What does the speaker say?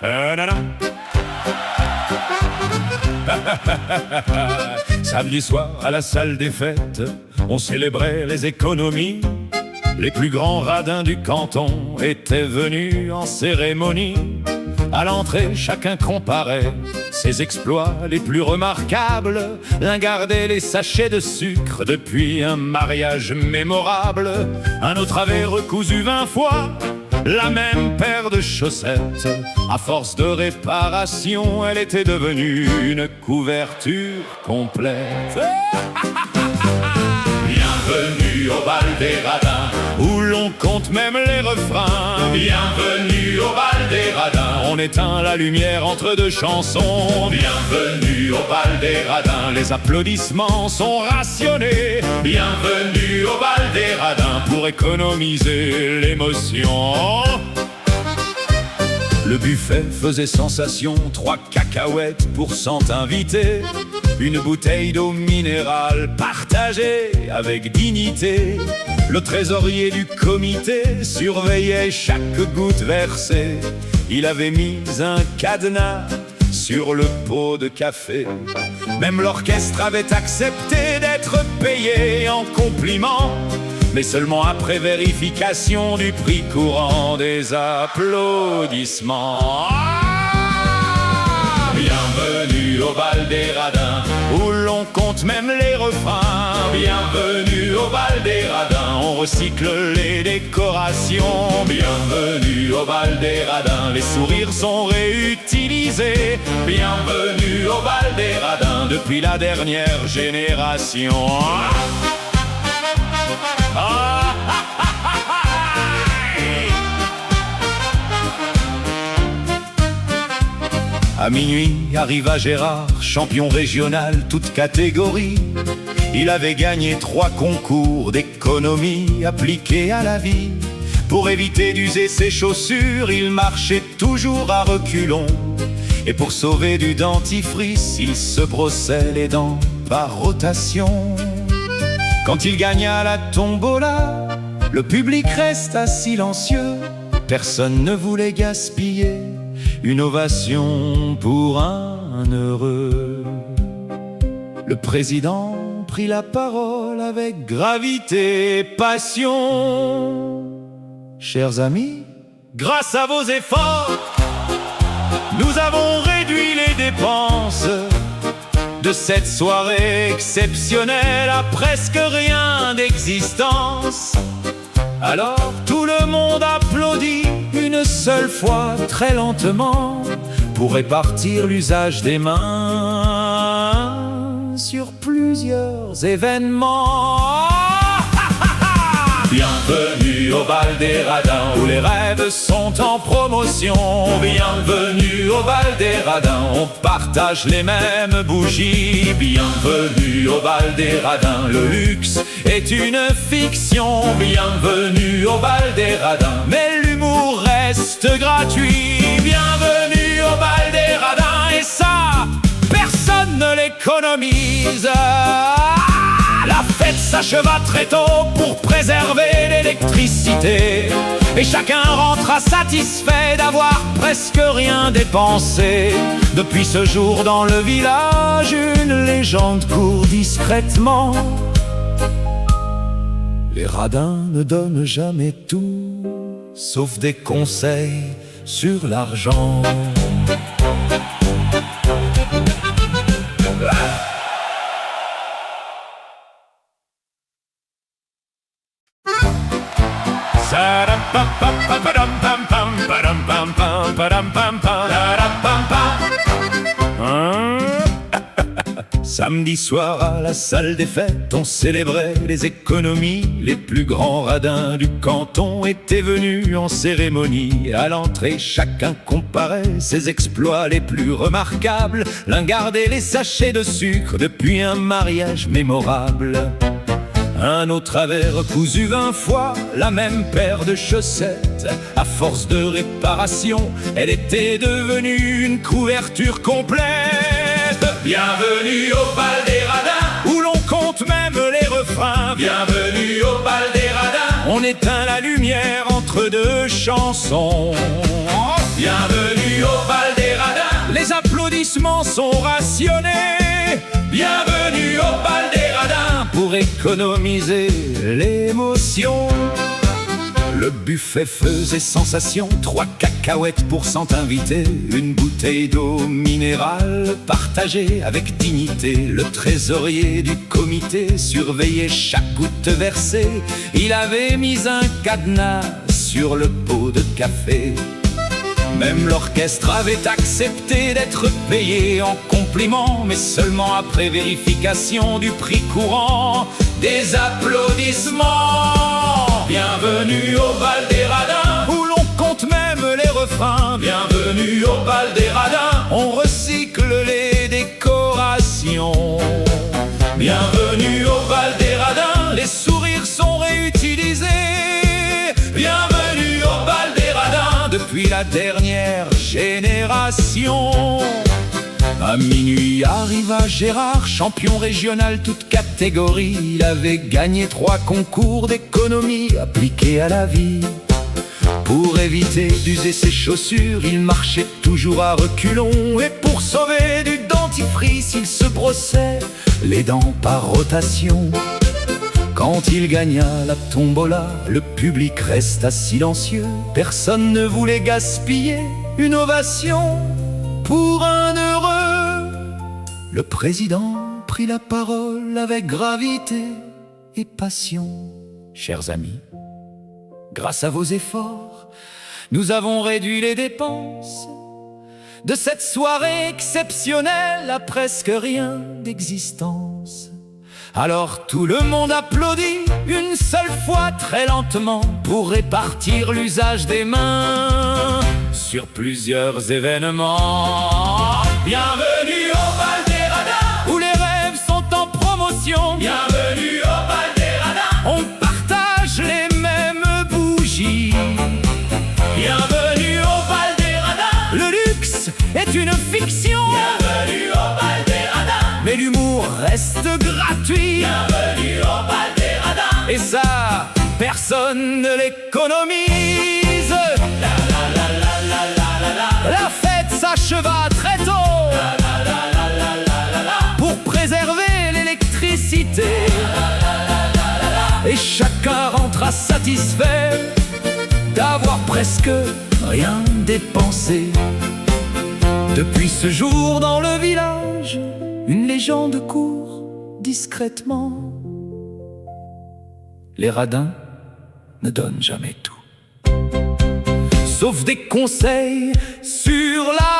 Nana. Samedi soir, à la salle des fêtes, on célébrait les économies. Les plus grands radins du canton étaient venus en cérémonie. À l'entrée, chacun comparait ses exploits les plus remarquables. L'un gardait les sachets de sucre depuis un mariage mémorable. Un autre avait recousu 20 fois la même paire de chaussettes. À force de réparation, elle était devenue une couverture complète. Bienvenue au bal des radins, où l'on compte même les refrains. Bienvenue au bal des radins, on éteint la lumière entre deux chansons. Bienvenue au bal des radins, les applaudissements sont rationnés. Bienvenue au bal des radins, pour économiser l'émotion. Le buffet faisait sensation, 3 cacahuètes pour 100 invités. Une bouteille d'eau minérale partagée avec dignité. Le trésorier du comité surveillait chaque goutte versée. Il avait mis un cadenas sur le pot de café. Même l'orchestre avait accepté d'être payé en compliment, mais seulement après vérification du prix courant des applaudissements. Bienvenue au bal des radins, où l'on compte même les refrains. Bienvenue au bal des radins, on recycle les décorations. Bienvenue au bal des radins, les sourires sont réutilisés. Bienvenue au bal des radins, depuis la dernière génération. À minuit arriva Gérard, champion régional, toute catégorie. Il avait gagné 3 concours d'économie appliqués à la vie. Pour éviter d'user ses chaussures, il marchait toujours à reculons. Et pour sauver du dentifrice, il se brossait les dents par rotation. Quand il gagna la tombola, le public resta silencieux. Personne ne voulait gaspiller une ovation pour un heureux. Le président prit la parole avec gravité et passion. Chers amis, grâce à vos efforts, nous avons réduit les dépenses de cette soirée exceptionnelle à presque rien d'existence. Alors tout le monde applaudit une seule fois, très lentement, pour répartir l'usage des mains sur plusieurs événements. Bienvenue au bal des radins, où les rêves sont en promotion. Bienvenue au bal des radins, on partage les mêmes bougies. Bienvenue au bal des radins, le luxe est une fiction. Bienvenue au bal des radins, mais l'humour reste gratuit. Bienvenue au bal des radins, et ça, personne ne l'économise. La fête s'acheva très tôt pour préserver l'électricité, et chacun rentra satisfait d'avoir presque rien dépensé. Depuis ce jour dans le village, une légende court discrètement: les radins ne donnent jamais tout, sauf des conseils sur l'argent. Samedi soir à la salle des fêtes, on célébrait les économies. Les plus grands radins du canton étaient venus en cérémonie. À l'entrée, chacun comparait ses exploits les plus remarquables. L'un gardait les sachets de sucre depuis un mariage mémorable. Un autre avait recousu 20 fois la même paire de chaussettes. À force de réparation, elle était devenue une couverture complète. Bienvenue au bal des radins, où l'on compte même les refrains. Bienvenue au bal des radins, on éteint la lumière entre maître de chanson. Bienvenue au bal des radins. Les applaudissements sont rationnés. Bienvenue au bal des radins. Pour économiser l'émotion, le buffet faisait sensation. 3 cacahuètes pour 100 invités. Une bouteille d'eau minérale partagée avec dignité. Le trésorier du comité surveillait chaque goutte versée. Il avait mis un cadenas sur le pot de café. Même l'orchestre avait accepté d'être payé en compliment, mais seulement après vérification du prix courant. Des applaudissements. Bienvenue au bal des radins, où l'on compte même les refrains. Bienvenue au bal des radins, on recycle les décorations. Bienvenue au bal des radins, les sourires sont réutilisés. Bienvenue au bal des radins, depuis la dernière génération. À minuit arriva Gérard, champion régional toute catégorie. Il avait gagné 3 concours d'économie appliqués à la vie. Pour éviter d'user ses chaussures, il marchait toujours à reculons. Et pour sauver du dentifrice, il se brossait les dents par rotation. Quand il gagna la tombola, le public resta silencieux. Personne ne voulait gaspiller une ovation pour un heureux. Le président prit la parole avec gravité et passion. Chers amis, grâce à vos efforts, nous avons réduit les dépenses de cette soirée exceptionnelle à presque rien d'existence. Alors tout le monde applaudit une seule fois très lentement pour répartir l'usage des mains sur plusieurs événements. Bienvenue au bal des radins, où les rêves sont en promotion. Bienvenue au bal des radins, on partage les mêmes bougies. Bienvenue au bal des radins, le luxe est une fiction. Bienvenue au bal des radins, mais l'humour reste gratuit. Bienvenue au bal des radins, et ça, personne ne l'économise. La fête s'acheva très tôt pour préserver l'électricité. Et chacun rentra satisfait d'avoir presque rien dépensé. Depuis ce jour dans le village, une légende court discrètement: les radins ne donnent jamais tout, sauf des conseils sur la